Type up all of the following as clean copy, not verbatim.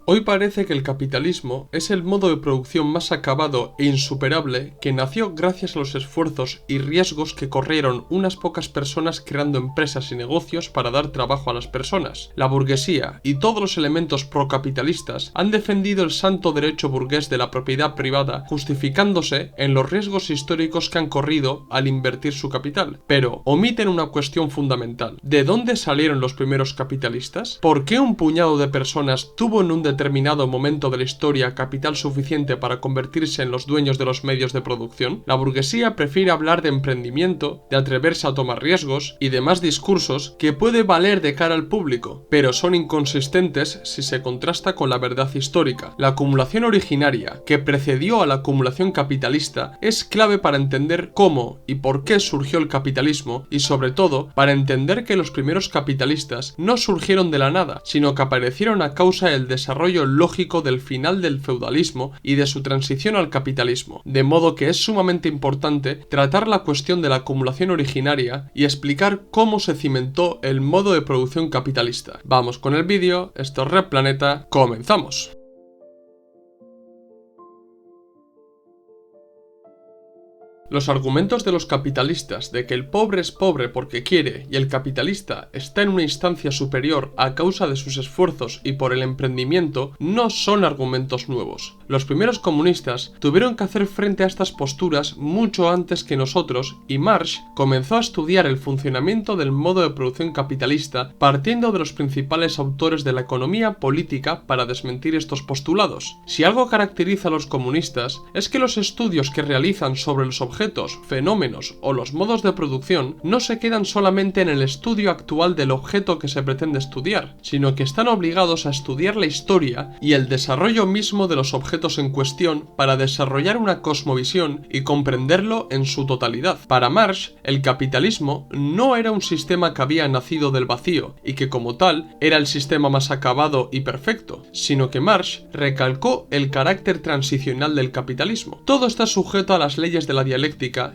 Hoy parece que el capitalismo es el modo de producción más acabado e insuperable que nació gracias a los esfuerzos y riesgos que corrieron unas pocas personas creando empresas y negocios para dar trabajo a las personas. La burguesía y todos los elementos procapitalistas han defendido el santo derecho burgués de la propiedad privada, justificándose en los riesgos históricos que han corrido al invertir su capital. Pero omiten una cuestión fundamental. ¿De dónde salieron los primeros capitalistas? ¿Por qué un puñado de personas tuvo en un determinado momento de la historia capital suficiente para convertirse en los dueños de los medios de producción? La burguesía prefiere hablar de emprendimiento, de atreverse a tomar riesgos y demás discursos que puede valer de cara al público, pero son inconsistentes si se contrasta con la verdad histórica. La acumulación originaria, que precedió a la acumulación capitalista, es clave para entender cómo y por qué surgió el capitalismo y, sobre todo, para entender que los primeros capitalistas no surgieron de la nada, sino que aparecieron a causa del desarrollo lógico del final del feudalismo y de su transición al capitalismo, de modo que es sumamente importante tratar la cuestión de la acumulación originaria y explicar cómo se cimentó el modo de producción capitalista. Vamos con el vídeo, esto es Red Planeta, comenzamos. Los argumentos de los capitalistas de que el pobre es pobre porque quiere y el capitalista está en una instancia superior a causa de sus esfuerzos y por el emprendimiento no son argumentos nuevos. Los primeros comunistas tuvieron que hacer frente a estas posturas mucho antes que nosotros y Marx comenzó a estudiar el funcionamiento del modo de producción capitalista partiendo de los principales autores de la economía política para desmentir estos postulados. Si algo caracteriza a los comunistas es que los estudios que realizan sobre los objetos, fenómenos o los modos de producción no se quedan solamente en el estudio actual del objeto que se pretende estudiar, sino que están obligados a estudiar la historia y el desarrollo mismo de los objetos en cuestión para desarrollar una cosmovisión y comprenderlo en su totalidad. Para Marx, el capitalismo no era un sistema que había nacido del vacío y que como tal era el sistema más acabado y perfecto, sino que Marx recalcó el carácter transicional del capitalismo. Todo está sujeto a las leyes de la dialéctica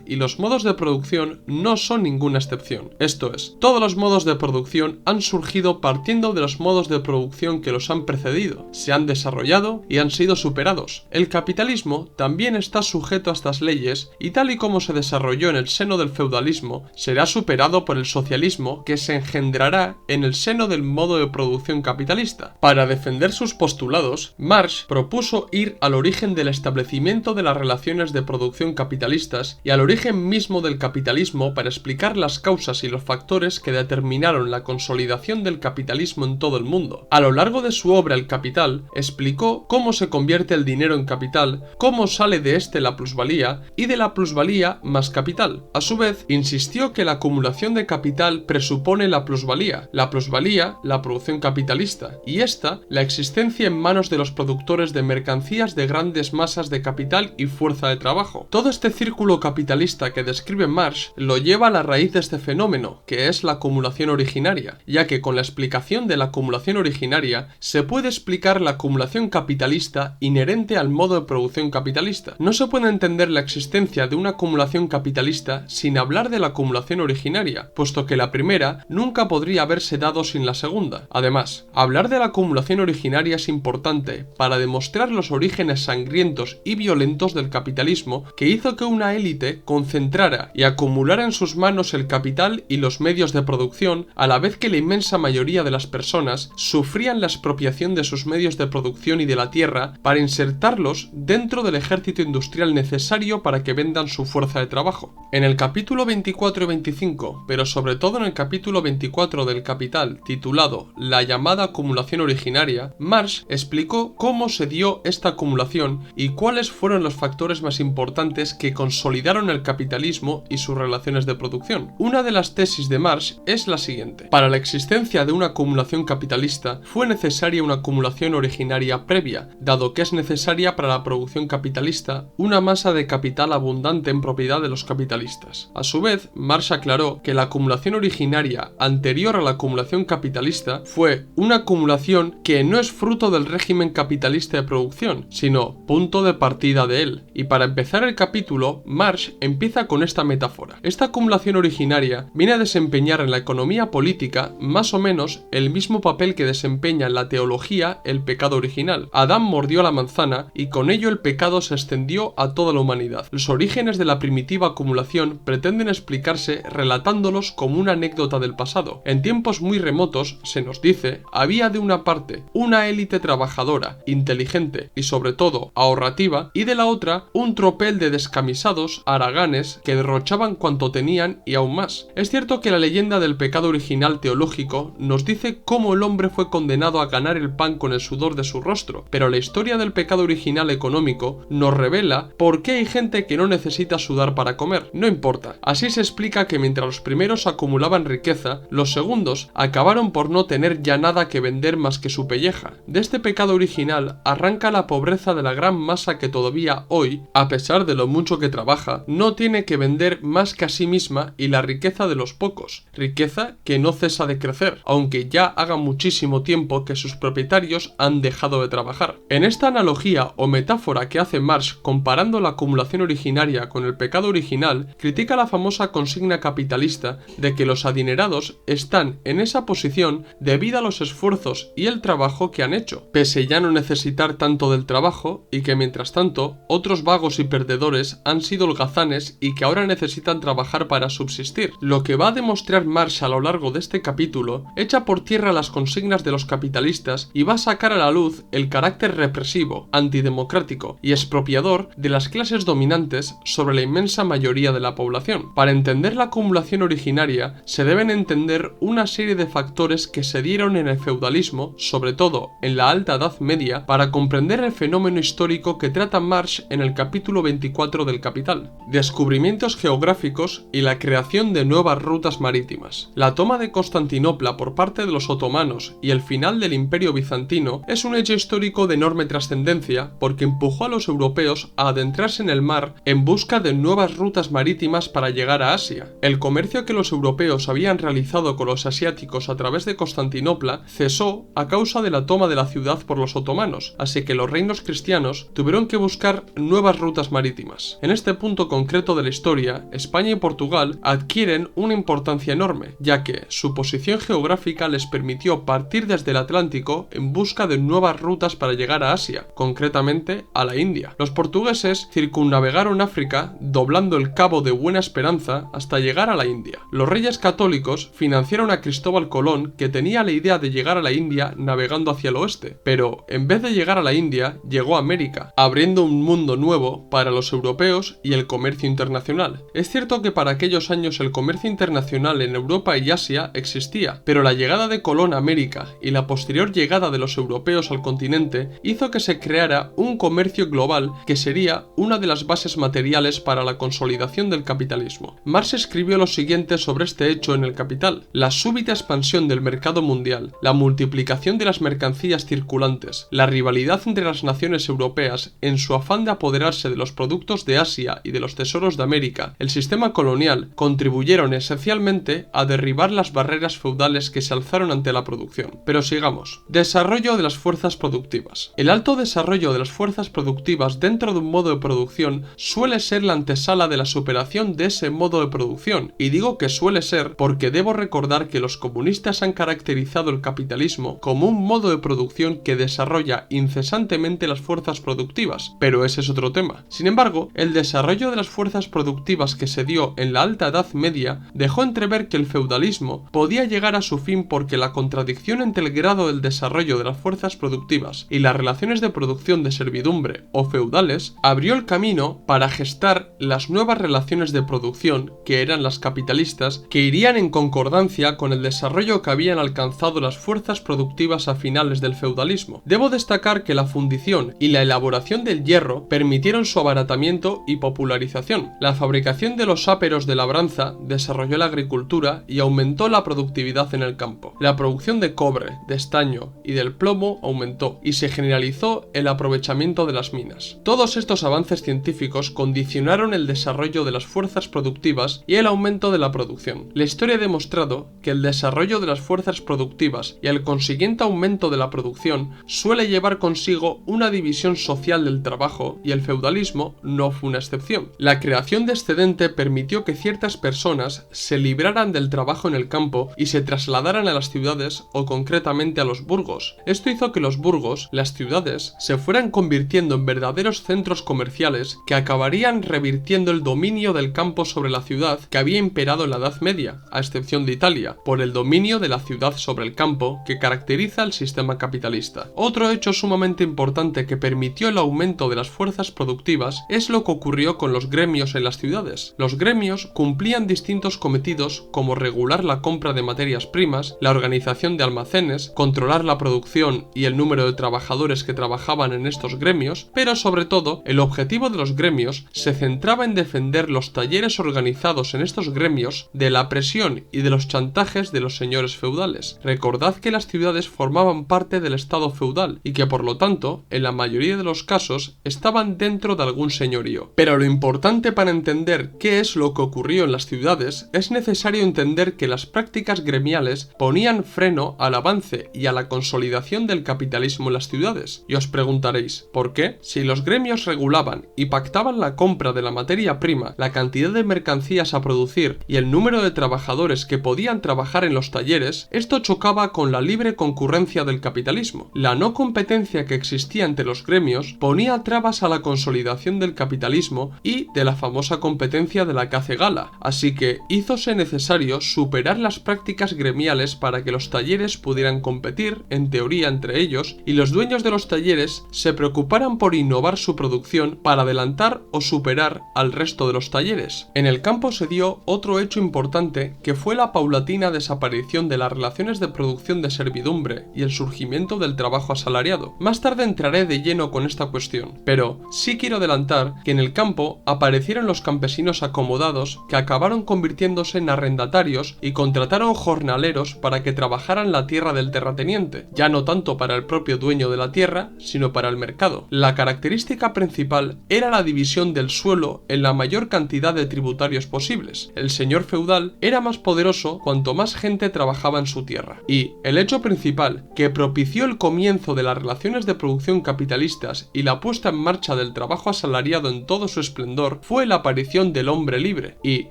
y los modos de producción no son ninguna excepción. Esto es, todos los modos de producción han surgido partiendo de los modos de producción que los han precedido, se han desarrollado y han sido superados. El capitalismo también está sujeto a estas leyes y tal y como se desarrolló en el seno del feudalismo, será superado por el socialismo que se engendrará en el seno del modo de producción capitalista. Para defender sus postulados, Marx propuso ir al origen del establecimiento de las relaciones de producción capitalistas y al origen mismo del capitalismo para explicar las causas y los factores que determinaron la consolidación del capitalismo en todo el mundo. A lo largo de su obra El Capital, explicó cómo se convierte el dinero en capital, cómo sale de este la plusvalía y de la plusvalía más capital. A su vez, insistió que la acumulación de capital presupone la plusvalía, la producción capitalista, y esta, la existencia en manos de los productores de mercancías de grandes masas de capital y fuerza de trabajo. Todo este círculo capitalista que describe Marx lo lleva a la raíz de este fenómeno, que es la acumulación originaria, ya que con la explicación de la acumulación originaria se puede explicar la acumulación capitalista inherente al modo de producción capitalista. No se puede entender la existencia de una acumulación capitalista sin hablar de la acumulación originaria, puesto que la primera nunca podría haberse dado sin la segunda. Además, hablar de la acumulación originaria es importante para demostrar los orígenes sangrientos y violentos del capitalismo que hizo que una élite concentrara y acumulara en sus manos el capital y los medios de producción, a la vez que la inmensa mayoría de las personas sufrían la expropiación de sus medios de producción y de la tierra para insertarlos dentro del ejército industrial necesario para que vendan su fuerza de trabajo. En el capítulo 24 y 25, pero sobre todo en el capítulo 24 del Capital, titulado La llamada acumulación originaria, Marx explicó cómo se dio esta acumulación y cuáles fueron los factores más importantes que consolidaron el capitalismo y sus relaciones de producción. Una de las tesis de Marx es la siguiente: para la existencia de una acumulación capitalista fue necesaria una acumulación originaria previa, dado que es necesaria para la producción capitalista una masa de capital abundante en propiedad de los capitalistas. A su vez, Marx aclaró que la acumulación originaria anterior a la acumulación capitalista fue una acumulación que no es fruto del régimen capitalista de producción, sino punto de partida de él. Y para empezar el capítulo, Marx empieza con esta metáfora. Esta acumulación originaria viene a desempeñar en la economía política más o menos el mismo papel que desempeña en la teología el pecado original. Adán mordió la manzana y con ello el pecado se extendió a toda la humanidad. Los orígenes de la primitiva acumulación pretenden explicarse relatándolos como una anécdota del pasado. En tiempos muy remotos, se nos dice, había de una parte una élite trabajadora, inteligente y sobre todo ahorrativa, y de la otra un tropel de descamisados haraganes que derrochaban cuanto tenían y aún más. Es cierto que la leyenda del pecado original teológico nos dice cómo el hombre fue condenado a ganar el pan con el sudor de su rostro, pero la historia del pecado original económico nos revela por qué hay gente que no necesita sudar para comer. No importa. Así se explica que mientras los primeros acumulaban riqueza, los segundos acabaron por no tener ya nada que vender más que su pelleja. De este pecado original arranca la pobreza de la gran masa que todavía hoy, a pesar de lo mucho que trabaja, no tiene que vender más que a sí misma, y la riqueza de los pocos, riqueza que no cesa de crecer, aunque ya haga muchísimo tiempo que sus propietarios han dejado de trabajar. En esta analogía o metáfora que hace Marx comparando la acumulación originaria con el pecado original, critica la famosa consigna capitalista de que los adinerados están en esa posición debido a los esfuerzos y el trabajo que han hecho, pese ya no necesitar tanto del trabajo, y que mientras tanto otros vagos y perdedores han sido holgazanes y que ahora necesitan trabajar para subsistir. Lo que va a demostrar Marx a lo largo de este capítulo echa por tierra las consignas de los capitalistas y va a sacar a la luz el carácter represivo, antidemocrático y expropiador de las clases dominantes sobre la inmensa mayoría de la población. Para entender la acumulación originaria se deben entender una serie de factores que se dieron en el feudalismo, sobre todo en la Alta Edad Media, para comprender el fenómeno histórico que trata Marx en el capítulo 24 del Capital: descubrimientos geográficos y la creación de nuevas rutas marítimas. La toma de Constantinopla por parte de los otomanos y el final del Imperio bizantino es un hecho histórico de enorme trascendencia porque empujó a los europeos a adentrarse en el mar en busca de nuevas rutas marítimas para llegar a Asia. El comercio que los europeos habían realizado con los asiáticos a través de Constantinopla cesó a causa de la toma de la ciudad por los otomanos, así que los reinos cristianos tuvieron que buscar nuevas rutas marítimas. En este punto concreto de la historia, España y Portugal adquieren una importancia enorme, ya que su posición geográfica les permitió partir desde el Atlántico en busca de nuevas rutas para llegar a Asia, concretamente a la India. Los portugueses circunnavegaron África doblando el Cabo de Buena Esperanza hasta llegar a la India. Los reyes católicos financiaron a Cristóbal Colón, que tenía la idea de llegar a la India navegando hacia el oeste, pero en vez de llegar a la India, llegó a América, abriendo un mundo nuevo para los europeos y el comercio internacional. Es cierto que para aquellos años el comercio internacional en Europa y Asia existía, pero la llegada de Colón a América y la posterior llegada de los europeos al continente hizo que se creara un comercio global que sería una de las bases materiales para la consolidación del capitalismo. Marx escribió lo siguiente sobre este hecho en el Capital: la súbita expansión del mercado mundial, la multiplicación de las mercancías circulantes, la rivalidad entre las naciones europeas en su afán de apoderarse de los productos de Asia y de los tesoros de América, el sistema colonial, contribuyeron esencialmente a derribar las barreras feudales que se alzaron ante la producción. Pero sigamos. Desarrollo de las fuerzas productivas. El alto desarrollo de las fuerzas productivas dentro de un modo de producción suele ser la antesala de la superación de ese modo de producción, y digo que suele ser porque debo recordar que los comunistas han caracterizado el capitalismo como un modo de producción que desarrolla incesantemente las fuerzas productivas, pero ese es otro tema. Sin embargo, el desarrollo de las fuerzas productivas que se dio en la Alta Edad Media dejó entrever que el feudalismo podía llegar a su fin porque la contradicción entre el grado del desarrollo de las fuerzas productivas y las relaciones de producción de servidumbre o feudales abrió el camino para gestar las nuevas relaciones de producción, que eran las capitalistas, que irían en concordancia con el desarrollo que habían alcanzado las fuerzas productivas a finales del feudalismo. Debo destacar que la fundición y la elaboración del hierro permitieron su abaratamiento y popularización. La fabricación de los áperos de labranza desarrolló la agricultura y aumentó la productividad en el campo. La producción de cobre, de estaño y del plomo aumentó y se generalizó el aprovechamiento de las minas. Todos estos avances científicos condicionaron el desarrollo de las fuerzas productivas y el aumento de la producción. La historia ha demostrado que el desarrollo de las fuerzas productivas y el consiguiente aumento de la producción suele llevar consigo una división social del trabajo, y el feudalismo no fue una excepción. La creación de excedente permitió que ciertas personas se libraran del trabajo en el campo y se trasladaran a las ciudades, o concretamente a los burgos. Esto hizo que los burgos, las ciudades, se fueran convirtiendo en verdaderos centros comerciales que acabarían revirtiendo el dominio del campo sobre la ciudad que había imperado en la Edad Media, a excepción de Italia, por el dominio de la ciudad sobre el campo que caracteriza el sistema capitalista. Otro hecho sumamente importante que permitió el aumento de las fuerzas productivas es lo que ocurrió con los gremios en las ciudades. Los gremios cumplían distintos cometidos como regular la compra de materias primas, la organización de almacenes, controlar la producción y el número de trabajadores que trabajaban en estos gremios, pero sobre todo el objetivo de los gremios se centraba en defender los talleres organizados en estos gremios de la presión y de los chantajes de los señores feudales. Recordad que las ciudades formaban parte del estado feudal y que por lo tanto, en la mayoría de los casos, estaban dentro de algún señorío. Pero lo importante para entender qué es lo que ocurrió en las ciudades es necesario entender que las prácticas gremiales ponían freno al avance y a la consolidación del capitalismo en las ciudades. Y os preguntaréis, ¿por qué? Si los gremios regulaban y pactaban la compra de la materia prima, la cantidad de mercancías a producir y el número de trabajadores que podían trabajar en los talleres, esto chocaba con la libre concurrencia del capitalismo. La no competencia que existía entre los gremios ponía trabas a la consolidación del capitalismo y de la famosa competencia de la que hace gala, así que hízose necesario superar las prácticas gremiales para que los talleres pudieran competir, en teoría entre ellos, y los dueños de los talleres se preocuparan por innovar su producción para adelantar o superar al resto de los talleres. En el campo se dio otro hecho importante, que fue la paulatina desaparición de las relaciones de producción de servidumbre y el surgimiento del trabajo asalariado. Más tarde entraré de lleno con esta cuestión, pero sí quiero adelantar que en el campo aparecieron los campesinos acomodados que acabaron convirtiéndose en arrendatarios y contrataron jornaleros para que trabajaran la tierra del terrateniente, ya no tanto para el propio dueño de la tierra, sino para el mercado. La característica principal era la división del suelo en la mayor cantidad de tributarios posibles. El señor feudal era más poderoso cuanto más gente trabajaba en su tierra. Y el hecho principal que propició el comienzo de las relaciones de producción capitalistas y la puesta en marcha del trabajo asalariado en todo su esplendor fue la aparición del hombre libre, y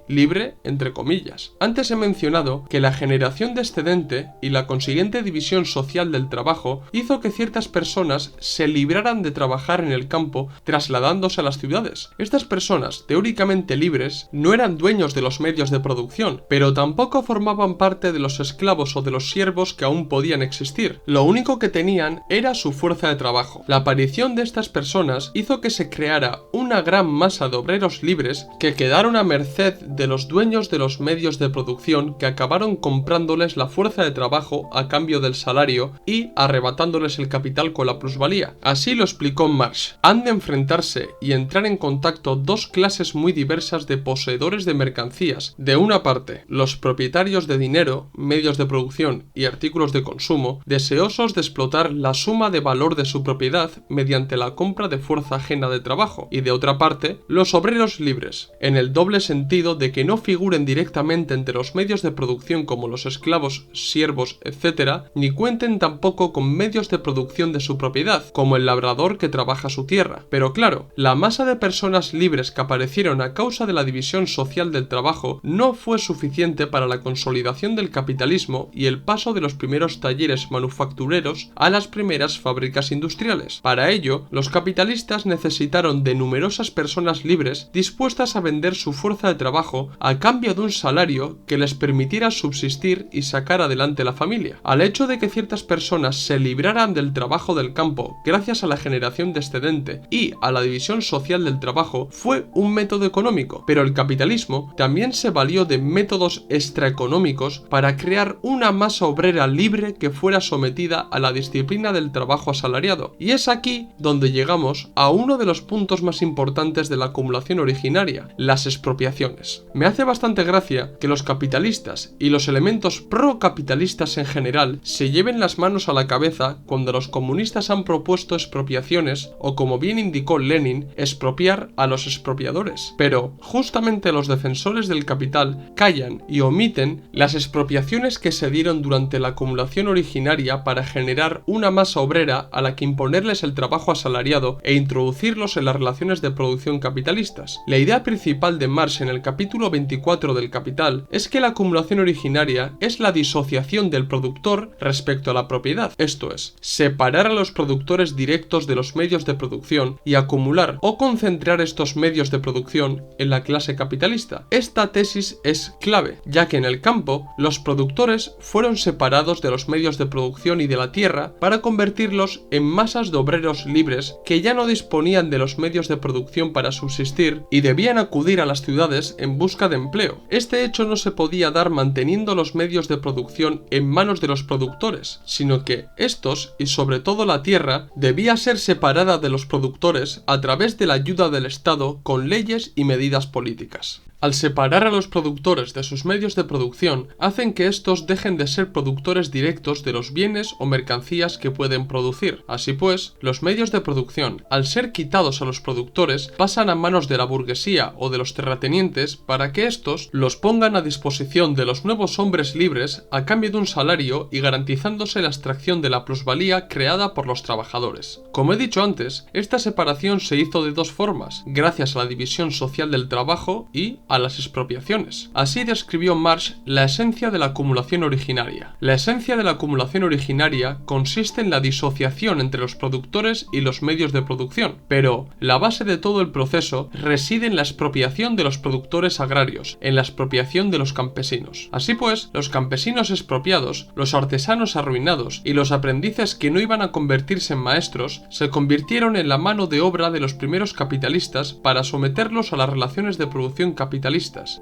libre entre comillas. Antes he mencionado que la generación de excedente y la consiguiente división social del trabajo hizo que ciertas personas se libraran de trabajar en el campo trasladándose a las ciudades. Estas personas, teóricamente libres, no eran dueños de los medios de producción, pero tampoco formaban parte de los esclavos o de los siervos que aún podían existir. Lo único que tenían era su fuerza de trabajo. La aparición de estas personas hizo que se creara una gran masa de obreros libres que quedaron a merced de los dueños de los medios de producción, que acabaron comprándoles la fuerza de trabajo a cambio del salario y arrebatándoles el capital con la plusvalía. Así lo explicó Marx. Han de enfrentarse y entrar en contacto dos clases muy diversas de poseedores de mercancías. De una parte, los propietarios de dinero, medios de producción y artículos de consumo, deseosos de explotar la suma de valor de su propiedad mediante la compra de fuerza ajena de trabajo, y de otra parte, los obreros libres, en el doble sentido de que no figuren directamente entre los medios de producción como los esclavos, siervos, etc., ni cuenten tampoco con medios de producción de su propiedad, como el labrador que trabaja su tierra. Pero claro, la masa de personas libres que aparecieron a causa de la división social del trabajo no fue suficiente para la consolidación del capitalismo y el paso de los primeros talleres manufactureros a las primeras fábricas industriales. Para ello, los capitalistas necesitaron de numerosas personas libres dispuestas a vender su fuerza de trabajo a cambio de un salario que les permitiera subsistir y sacar adelante la familia. Al hecho de que ciertas personas se libraran del trabajo del campo gracias a la generación de excedente y a la división social del trabajo fue un método económico, pero el capitalismo también se valió de métodos extraeconómicos para crear una masa obrera libre que fuera sometida a la disciplina del trabajo asalariado. Y es aquí donde llegamos a uno de los puntos más importantes de la acumulación originaria, las expropiaciones. Me hace bastante gracia que los capitalistas y los elementos procapitalistas en general se lleven las manos a la cabeza cuando los comunistas han propuesto propuesto expropiaciones o, como bien indicó Lenin, expropiar a los expropiadores. Pero justamente los defensores del capital callan y omiten las expropiaciones que se dieron durante la acumulación originaria para generar una masa obrera a la que imponerles el trabajo asalariado e introducirlos en las relaciones de producción capitalistas. La idea principal de Marx en el capítulo 24 del Capital es que la acumulación originaria es la disociación del productor respecto a la propiedad, esto es, separar a los productores directos de los medios de producción y acumular o concentrar estos medios de producción en la clase capitalista. Esta tesis es clave, ya que en el campo los productores fueron separados de los medios de producción y de la tierra para convertirlos en masas de obreros libres que ya no disponían de los medios de producción para subsistir y debían acudir a las ciudades en busca de empleo. Este hecho no se podía dar manteniendo los medios de producción en manos de los productores, sino que estos, y sobre todo la tierra, debía ser separada de los productores a través de la ayuda del Estado con leyes y medidas políticas. Al separar a los productores de sus medios de producción, hacen que estos dejen de ser productores directos de los bienes o mercancías que pueden producir. Así pues, los medios de producción, al ser quitados a los productores, pasan a manos de la burguesía o de los terratenientes para que estos los pongan a disposición de los nuevos hombres libres a cambio de un salario y garantizándose la extracción de la plusvalía creada por los trabajadores. Como he dicho antes, esta separación se hizo de dos formas, gracias a la división social del trabajo y a las expropiaciones. Así describió Marx la esencia de la acumulación originaria. La esencia de la acumulación originaria consiste en la disociación entre los productores y los medios de producción, pero la base de todo el proceso reside en la expropiación de los productores agrarios, en la expropiación de los campesinos. Así pues, los campesinos expropiados, los artesanos arruinados y los aprendices que no iban a convertirse en maestros, se convirtieron en la mano de obra de los primeros capitalistas para someterlos a las relaciones de producción capitalistas,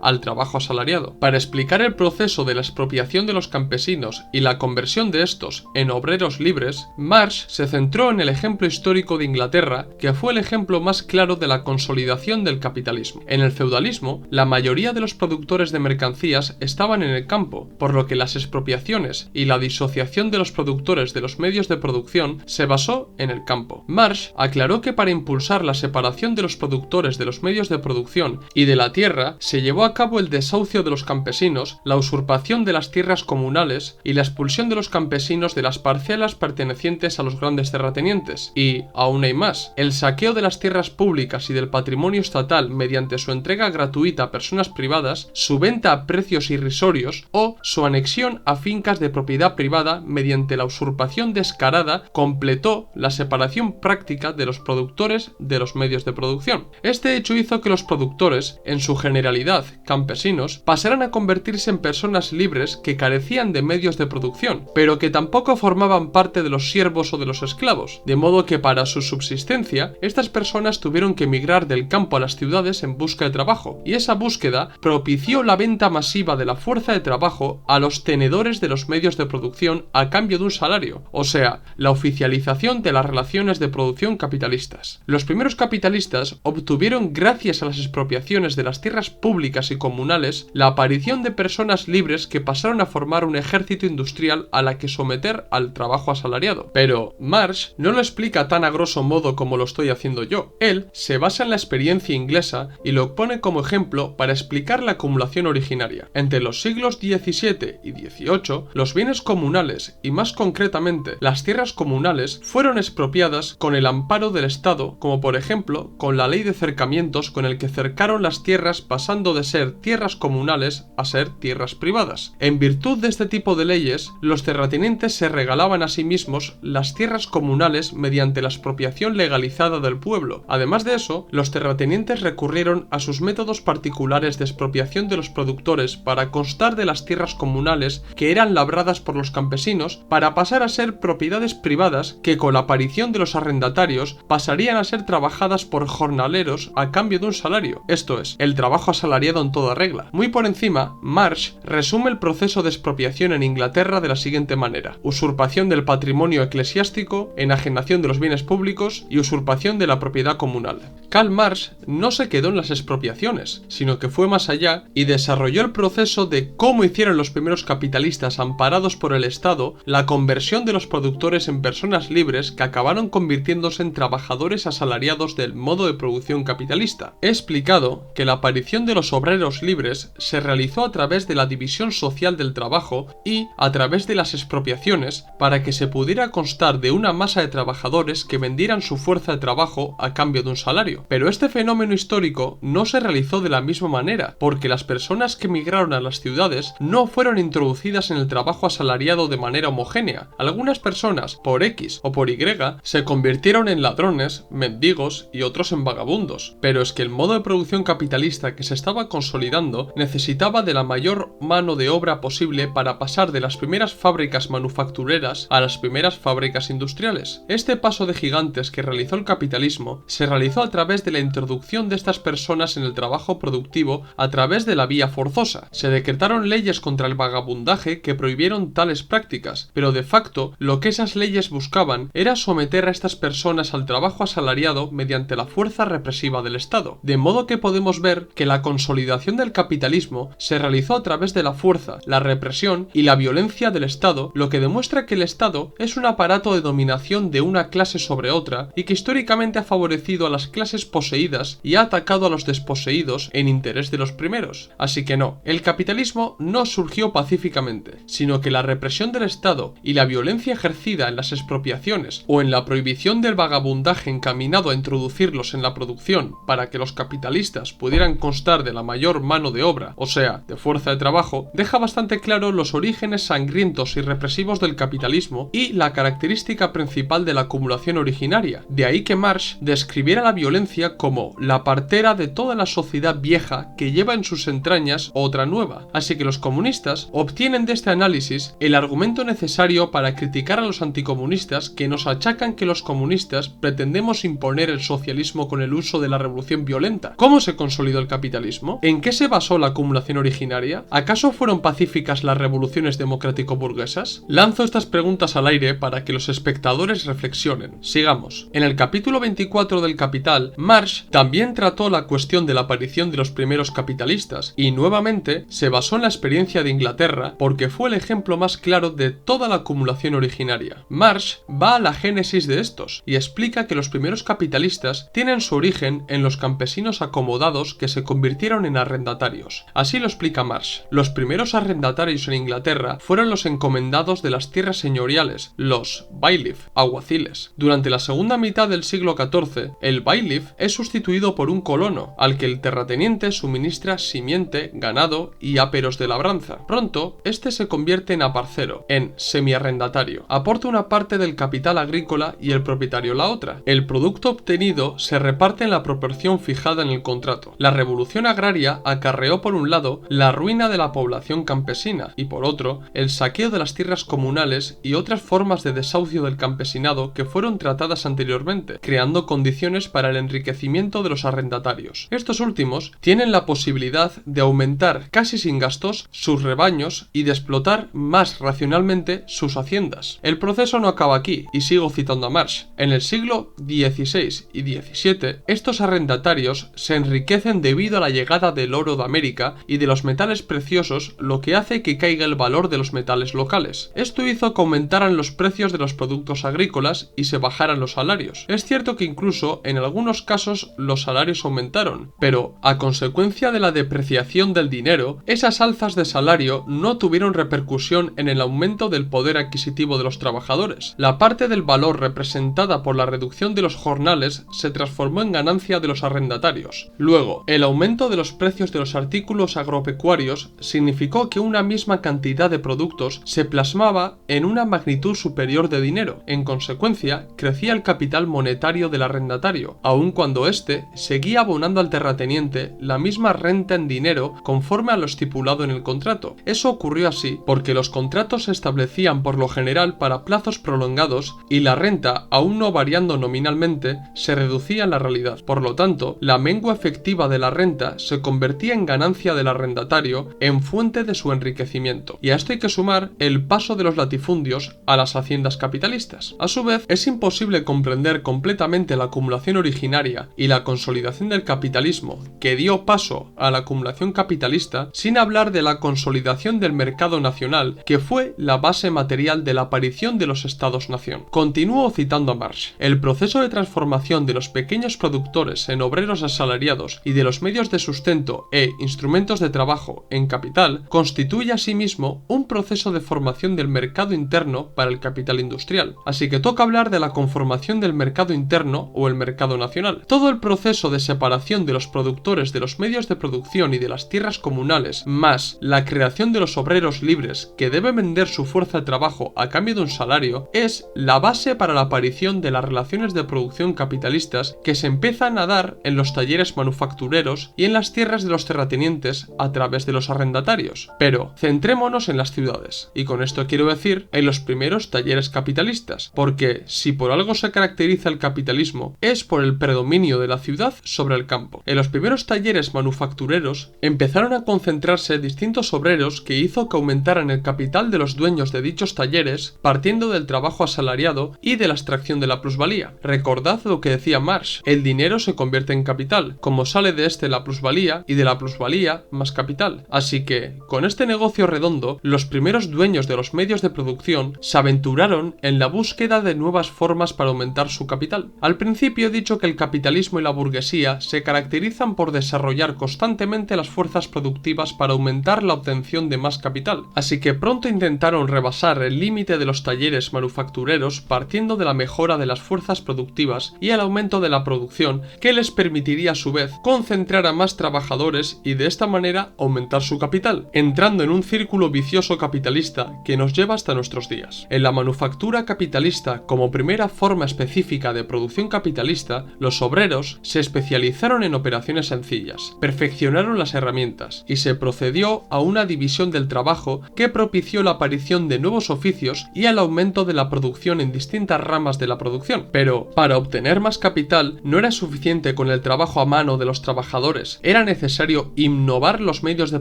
al trabajo asalariado. Para explicar el proceso de la expropiación de los campesinos y la conversión de estos en obreros libres, Marx se centró en el ejemplo histórico de Inglaterra, que fue el ejemplo más claro de la consolidación del capitalismo. En el feudalismo, la mayoría de los productores de mercancías estaban en el campo, por lo que las expropiaciones y la disociación de los productores de los medios de producción se basó en el campo. Marx aclaró que para impulsar la separación de los productores de los medios de producción y de la tierra, se llevó a cabo el desahucio de los campesinos, la usurpación de las tierras comunales y la expulsión de los campesinos de las parcelas pertenecientes a los grandes terratenientes. Y, aún hay más, el saqueo de las tierras públicas y del patrimonio estatal mediante su entrega gratuita a personas privadas, su venta a precios irrisorios o su anexión a fincas de propiedad privada mediante la usurpación descarada completó la separación práctica de los productores de los medios de producción. Este hecho hizo que los productores, en su generalidad campesinos, pasaran a convertirse en personas libres que carecían de medios de producción, pero que tampoco formaban parte de los siervos o de los esclavos, de modo que para su subsistencia, estas personas tuvieron que emigrar del campo a las ciudades en busca de trabajo, y esa búsqueda propició la venta masiva de la fuerza de trabajo a los tenedores de los medios de producción a cambio de un salario, o sea, la oficialización de las relaciones de producción capitalistas. Los primeros capitalistas obtuvieron, gracias a las expropiaciones de las tierras públicas y comunales, la aparición de personas libres que pasaron a formar un ejército industrial a la que someter al trabajo asalariado. Pero Marx no lo explica tan a grosso modo como lo estoy haciendo yo. Él se basa en la experiencia inglesa y lo pone como ejemplo para explicar la acumulación originaria. Entre los siglos XVII y XVIII, los bienes comunales, y más concretamente las tierras comunales, fueron expropiadas con el amparo del Estado, como por ejemplo con la ley de cercamientos con el que cercaron las tierras pasando de ser tierras comunales a ser tierras privadas. En virtud de este tipo de leyes, los terratenientes se regalaban a sí mismos las tierras comunales mediante la expropiación legalizada del pueblo. Además de eso, los terratenientes recurrieron a sus métodos particulares de expropiación de los productores para constar de las tierras comunales que eran labradas por los campesinos para pasar a ser propiedades privadas que con la aparición de los arrendatarios pasarían a ser trabajadas por jornaleros a cambio de un salario. Esto es, el trabajo trabajo asalariado en toda regla. Muy por encima, Marsh resume el proceso de expropiación en Inglaterra de la siguiente manera: usurpación del patrimonio eclesiástico, enajenación de los bienes públicos y usurpación de la propiedad comunal. Karl Marx no se quedó en las expropiaciones, sino que fue más allá y desarrolló el proceso de cómo hicieron los primeros capitalistas amparados por el Estado la conversión de los productores en personas libres que acabaron convirtiéndose en trabajadores asalariados del modo de producción capitalista. He explicado que la aparición de los obreros libres se realizó a través de la división social del trabajo y a través de las expropiaciones para que se pudiera constar de una masa de trabajadores que vendieran su fuerza de trabajo a cambio de un salario. Pero este fenómeno histórico no se realizó de la misma manera, porque las personas que migraron a las ciudades no fueron introducidas en el trabajo asalariado de manera homogénea. Algunas personas, por X o por Y, se convirtieron en ladrones, mendigos y otros en vagabundos. Pero es que el modo de producción capitalista que se estaba consolidando necesitaba de la mayor mano de obra posible para pasar de las primeras fábricas manufactureras a las primeras fábricas industriales. Este paso de gigantes que realizó el capitalismo se realizó a través de la introducción de estas personas en el trabajo productivo a través de la vía forzosa. Se decretaron leyes contra el vagabundaje que prohibieron tales prácticas, pero de facto lo que esas leyes buscaban era someter a estas personas al trabajo asalariado mediante la fuerza represiva del Estado. De modo que podemos ver que la consolidación del capitalismo se realizó a través de la fuerza, la represión y la violencia del Estado, lo que demuestra que el Estado es un aparato de dominación de una clase sobre otra y que históricamente ha favorecido a las clases poseídas y ha atacado a los desposeídos en interés de los primeros. Así que no, el capitalismo no surgió pacíficamente, sino que la represión del Estado y la violencia ejercida en las expropiaciones o en la prohibición del vagabundaje encaminado a introducirlos en la producción para que los capitalistas pudieran constar de la mayor mano de obra, o sea, de fuerza de trabajo, deja bastante claro los orígenes sangrientos y represivos del capitalismo y la característica principal de la acumulación originaria. De ahí que Marx describiera la violencia como la partera de toda la sociedad vieja que lleva en sus entrañas otra nueva. Así que los comunistas obtienen de este análisis el argumento necesario para criticar a los anticomunistas que nos achacan que los comunistas pretendemos imponer el socialismo con el uso de la revolución violenta. ¿Cómo se consolidó el capitalismo? ¿En qué se basó la acumulación originaria? ¿Acaso fueron pacíficas las revoluciones democrático-burguesas? Lanzo estas preguntas al aire para que los espectadores reflexionen. Sigamos. En el capítulo 24 del Capital, Marx también trató la cuestión de la aparición de los primeros capitalistas y nuevamente se basó en la experiencia de Inglaterra porque fue el ejemplo más claro de toda la acumulación originaria. Marx va a la génesis de estos y explica que los primeros capitalistas tienen su origen en los campesinos acomodados que se convirtieron en arrendatarios. Así lo explica Marx. Los primeros arrendatarios en Inglaterra fueron los encomendados de las tierras señoriales, los bailiff, alguaciles. Durante la segunda mitad del siglo XIV, el bailiff es sustituido por un colono, al que el terrateniente suministra simiente, ganado y áperos de labranza. Pronto, este se convierte en aparcero, en semiarrendatario. Aporta una parte del capital agrícola y el propietario la otra. El producto obtenido se reparte en la proporción fijada en el contrato. La revolución agraria acarreó por un lado la ruina de la población campesina y por otro el saqueo de las tierras comunales y otras formas de desahucio del campesinado que fueron tratadas anteriormente, creando condiciones para el enriquecimiento de los arrendatarios. Estos últimos tienen la posibilidad de aumentar casi sin gastos sus rebaños y de explotar más racionalmente sus haciendas. El proceso no acaba aquí, y sigo citando a Marx. En el siglo XVI y XVII, estos arrendatarios se enriquecen debido a la llegada del oro de América y de los metales preciosos, lo que hace que caiga el valor de los metales locales. Esto hizo que aumentaran los precios de los productos agrícolas y se bajaran los salarios. Es cierto que incluso en algunos casos los salarios aumentaron, pero a consecuencia de la depreciación del dinero, esas alzas de salario no tuvieron repercusión en el aumento del poder adquisitivo de los trabajadores. La parte del valor representada por la reducción de los jornales se transformó en ganancia de los arrendatarios. Luego, el aumento de los precios de los artículos agropecuarios significó que una misma cantidad de productos se plasmaba en una magnitud superior de dinero. En consecuencia, crecía el capital monetario del arrendatario, aun cuando éste seguía abonando al terrateniente la misma renta en dinero conforme a lo estipulado en el contrato. Eso ocurrió así porque los contratos se establecían por lo general para plazos prolongados y la renta, aún no variando nominalmente, se reducía en la realidad. Por lo tanto, la mengua efectiva de la renta renta se convertía en ganancia del arrendatario en fuente de su enriquecimiento. Y a esto hay que sumar el paso de los latifundios a las haciendas capitalistas. A su vez, es imposible comprender completamente la acumulación originaria y la consolidación del capitalismo que dio paso a la acumulación capitalista sin hablar de la consolidación del mercado nacional, que fue la base material de la aparición de los estados-nación. Continúo citando a Marx. El proceso de transformación de los pequeños productores en obreros asalariados y de los medios de sustento e instrumentos de trabajo en capital constituye asimismo un proceso de formación del mercado interno para el capital industrial. Así que toca hablar de la conformación del mercado interno o el mercado nacional. Todo el proceso de separación de los productores de los medios de producción y de las tierras comunales, más la creación de los obreros libres que deben vender su fuerza de trabajo a cambio de un salario, es la base para la aparición de las relaciones de producción capitalistas que se empiezan a dar en los talleres manufactureros y en las tierras de los terratenientes a través de los arrendatarios. Pero centrémonos en las ciudades, y con esto quiero decir en los primeros talleres capitalistas, porque si por algo se caracteriza el capitalismo es por el predominio de la ciudad sobre el campo. En los primeros talleres manufactureros empezaron a concentrarse distintos obreros que hizo que aumentaran el capital de los dueños de dichos talleres partiendo del trabajo asalariado y de la extracción de la plusvalía. Recordad lo que decía Marx, el dinero se convierte en capital, como sale de este la plusvalía y de la plusvalía más capital. Así que, con este negocio redondo, los primeros dueños de los medios de producción se aventuraron en la búsqueda de nuevas formas para aumentar su capital. Al principio he dicho que el capitalismo y la burguesía se caracterizan por desarrollar constantemente las fuerzas productivas para aumentar la obtención de más capital, así que pronto intentaron rebasar el límite de los talleres manufactureros partiendo de la mejora de las fuerzas productivas y el aumento de la producción que les permitiría a su vez concentrar a más trabajadores y de esta manera aumentar su capital, entrando en un círculo vicioso capitalista que nos lleva hasta nuestros días. En la manufactura capitalista, como primera forma específica de producción capitalista, los obreros se especializaron en operaciones sencillas, perfeccionaron las herramientas y se procedió a una división del trabajo que propició la aparición de nuevos oficios y al aumento de la producción en distintas ramas de la producción. Pero para obtener más capital no era suficiente con el trabajo a mano de los trabajadores, era necesario innovar los medios de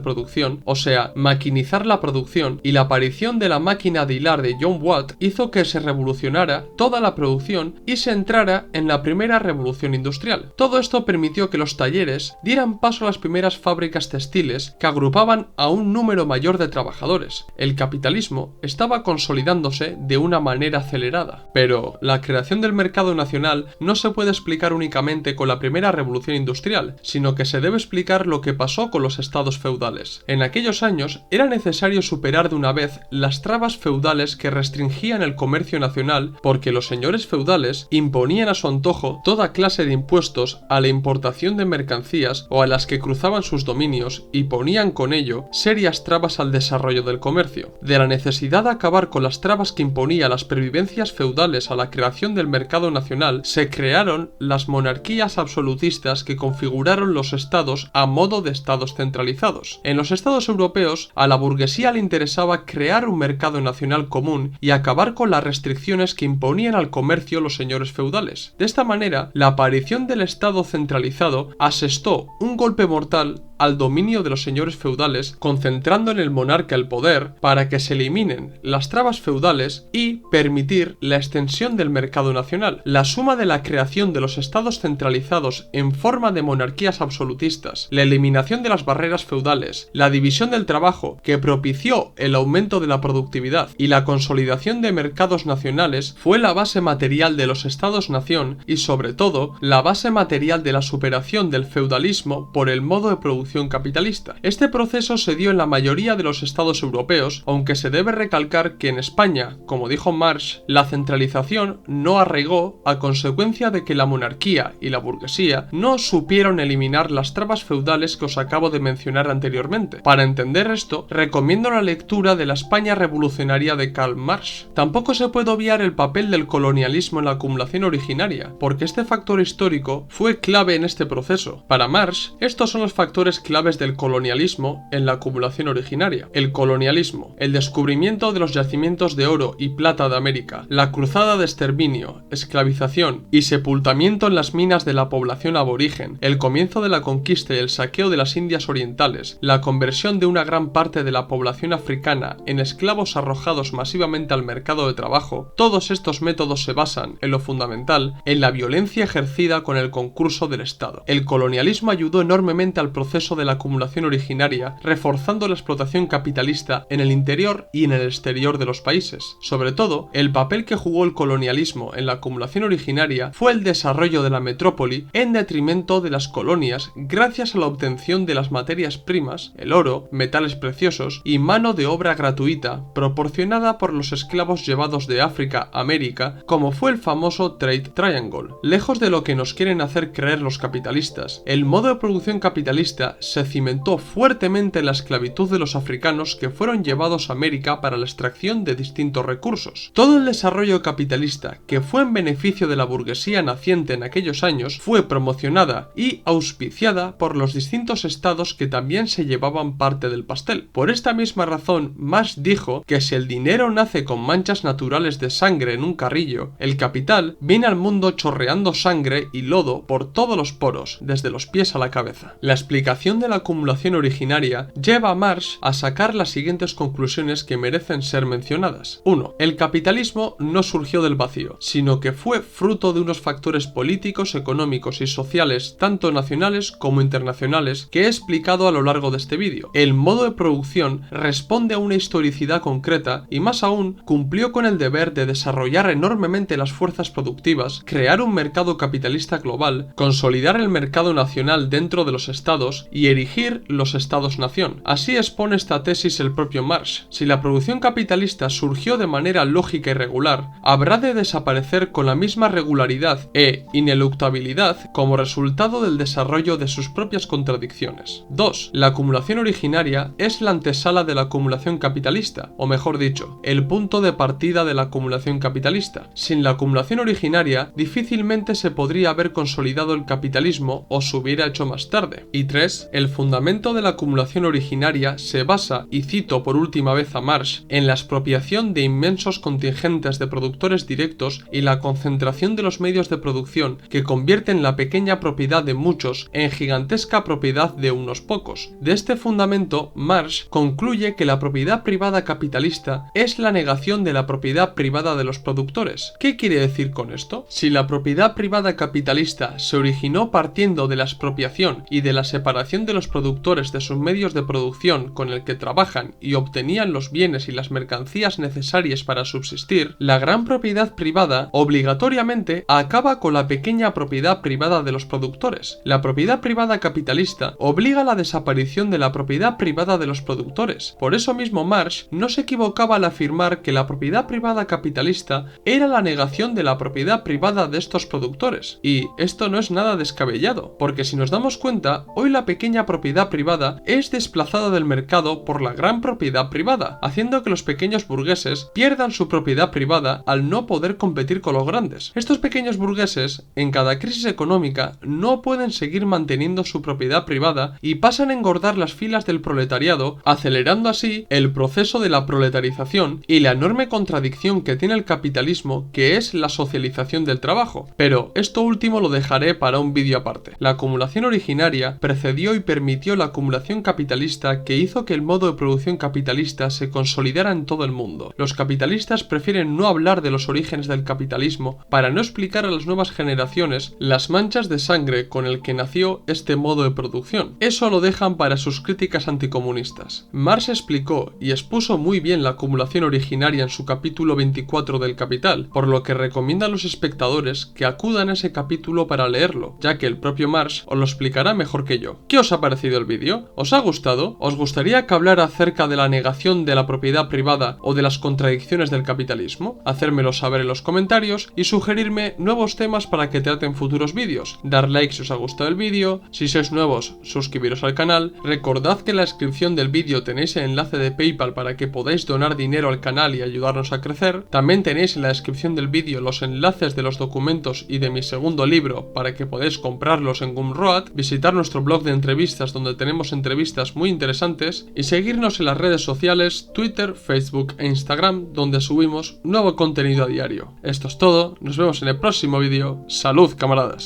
producción, o sea, maquinizar la producción, y la aparición de la máquina de hilar de John Watt hizo que se revolucionara toda la producción y se entrara en la primera revolución industrial. Todo esto permitió que los talleres dieran paso a las primeras fábricas textiles que agrupaban a un número mayor de trabajadores. El capitalismo estaba consolidándose de una manera acelerada. Pero la creación del mercado nacional no se puede explicar únicamente con la primera revolución industrial, sino que se debe explicar lo que pasó con los estados feudales. En aquellos años era necesario superar de una vez las trabas feudales que restringían el comercio nacional, porque los señores feudales imponían a su antojo toda clase de impuestos a la importación de mercancías o a las que cruzaban sus dominios y ponían con ello serias trabas al desarrollo del comercio. De la necesidad de acabar con las trabas que imponía las previvencias feudales a la creación del mercado nacional, se crearon las monarquías absolutistas que configuraron los estados a modo de estados centralizados. En los estados europeos, a la burguesía le interesaba crear un mercado nacional común y acabar con las restricciones que imponían al comercio los señores feudales. De esta manera, la aparición del estado centralizado asestó un golpe mortal al dominio de los señores feudales, concentrando en el monarca el poder para que se eliminen las trabas feudales y permitir la extensión del mercado nacional. La suma de la creación de los estados centralizados en forma de monarquías absolutistas, la eliminación de las barreras feudales, la división del trabajo que propició el aumento de la productividad y la consolidación de mercados nacionales fue la base material de los estados-nación y sobre todo la base material de la superación del feudalismo por el modo de producción capitalista. Este proceso se dio en la mayoría de los estados europeos, aunque se debe recalcar que en España, como dijo Marx, la centralización no arraigó a consecuencia de que la monarquía y la burguesía no supieron eliminar las trabas feudales que os acabo de mencionar anteriormente. Para entender esto, recomiendo la lectura de la España revolucionaria de Karl Marx. Tampoco se puede obviar el papel del colonialismo en la acumulación originaria, porque este factor histórico fue clave en este proceso. Para Marx, estos son los factores factores claves del colonialismo en la acumulación originaria. El colonialismo, el descubrimiento de los yacimientos de oro y plata de América, la cruzada de exterminio, esclavización y sepultamiento en las minas de la población aborigen, el comienzo de la conquista y el saqueo de las Indias Orientales, la conversión de una gran parte de la población africana en esclavos arrojados masivamente al mercado de trabajo, todos estos métodos se basan, en lo fundamental, en la violencia ejercida con el concurso del Estado. El colonialismo ayudó enormemente al proceso de la acumulación originaria, reforzando la explotación capitalista en el interior y en el exterior de los países. Sobre todo, el papel que jugó el colonialismo en la acumulación originaria fue el desarrollo de la metrópoli en detrimento de las colonias gracias a la obtención de las materias primas, el oro, metales preciosos y mano de obra gratuita proporcionada por los esclavos llevados de África a América, como fue el famoso Trade Triangle. Lejos de lo que nos quieren hacer creer los capitalistas, el modo de producción capitalista se cimentó fuertemente en la esclavitud de los africanos que fueron llevados a América para la extracción de distintos recursos. Todo el desarrollo capitalista que fue en beneficio de la burguesía naciente en aquellos años fue promocionada y auspiciada por los distintos estados que también se llevaban parte del pastel. Por esta misma razón, Marx dijo que si el dinero nace con manchas naturales de sangre en un carrillo, el capital viene al mundo chorreando sangre y lodo por todos los poros, desde los pies a la cabeza. La explicación de la acumulación originaria lleva a Marx a sacar las siguientes conclusiones que merecen ser mencionadas. 1. El capitalismo no surgió del vacío, sino que fue fruto de unos factores políticos, económicos y sociales, tanto nacionales como internacionales, que he explicado a lo largo de este vídeo. El modo de producción responde a una historicidad concreta y, más aún, cumplió con el deber de desarrollar enormemente las fuerzas productivas, crear un mercado capitalista global, consolidar el mercado nacional dentro de los estados y erigir los estados-nación. Así expone esta tesis el propio Marx. Si la producción capitalista surgió de manera lógica y regular, habrá de desaparecer con la misma regularidad e ineluctabilidad como resultado del desarrollo de sus propias contradicciones. 2. La acumulación originaria es la antesala de la acumulación capitalista, o mejor dicho, el punto de partida de la acumulación capitalista. Sin la acumulación originaria, difícilmente se podría haber consolidado el capitalismo o se hubiera hecho más tarde. Y 3. El fundamento de la acumulación originaria se basa, y cito por última vez a Marx, en la expropiación de inmensos contingentes de productores directos y la concentración de los medios de producción que convierten la pequeña propiedad de muchos en gigantesca propiedad de unos pocos. De este fundamento, Marx concluye que la propiedad privada capitalista es la negación de la propiedad privada de los productores. ¿Qué quiere decir con esto? Si la propiedad privada capitalista se originó partiendo de la expropiación y de la separación de los productores de sus medios de producción con el que trabajan y obtenían los bienes y las mercancías necesarias para subsistir, la gran propiedad privada obligatoriamente acaba con la pequeña propiedad privada de los productores. La propiedad privada capitalista obliga a la desaparición de la propiedad privada de los productores. Por eso mismo Marx no se equivocaba al afirmar que la propiedad privada capitalista era la negación de la propiedad privada de estos productores. Y esto no es nada descabellado, porque si nos damos cuenta, hoy la pequeña propiedad privada es desplazada del mercado por la gran propiedad privada, haciendo que los pequeños burgueses pierdan su propiedad privada al no poder competir con los grandes. Estos pequeños burgueses, en cada crisis económica, no pueden seguir manteniendo su propiedad privada y pasan a engordar las filas del proletariado, acelerando así el proceso de la proletarización y la enorme contradicción que tiene el capitalismo, que es la socialización del trabajo. Pero esto último lo dejaré para un vídeo aparte. La acumulación originaria precedió y permitió la acumulación capitalista, que hizo que el modo de producción capitalista se consolidara en todo el mundo. Los capitalistas prefieren no hablar de los orígenes del capitalismo para no explicar a las nuevas generaciones las manchas de sangre con el que nació este modo de producción. Eso lo dejan para sus críticas anticomunistas. Marx explicó y expuso muy bien la acumulación originaria en su capítulo 24 del Capital, por lo que recomienda a los espectadores que acudan a ese capítulo para leerlo, ya que el propio Marx os lo explicará mejor que yo. ¿Qué os ha parecido el vídeo? ¿Os ha gustado? ¿Os gustaría que hablara acerca de la negación de la propiedad privada o de las contradicciones del capitalismo? Hacérmelo saber en los comentarios y sugerirme nuevos temas para que trate en futuros vídeos. Dar like si os ha gustado el vídeo, si sois nuevos, suscribiros al canal. Recordad que en la descripción del vídeo tenéis el enlace de PayPal para que podáis donar dinero al canal y ayudarnos a crecer. También tenéis en la descripción del vídeo los enlaces de los documentos y de mi segundo libro para que podáis comprarlos en Gumroad, visitar nuestro blog de entrevistas, donde tenemos entrevistas muy interesantes, y seguirnos en las redes sociales Twitter, Facebook e Instagram, donde subimos nuevo contenido a diario. Esto es todo, nos vemos en el próximo vídeo. ¡Salud, camaradas!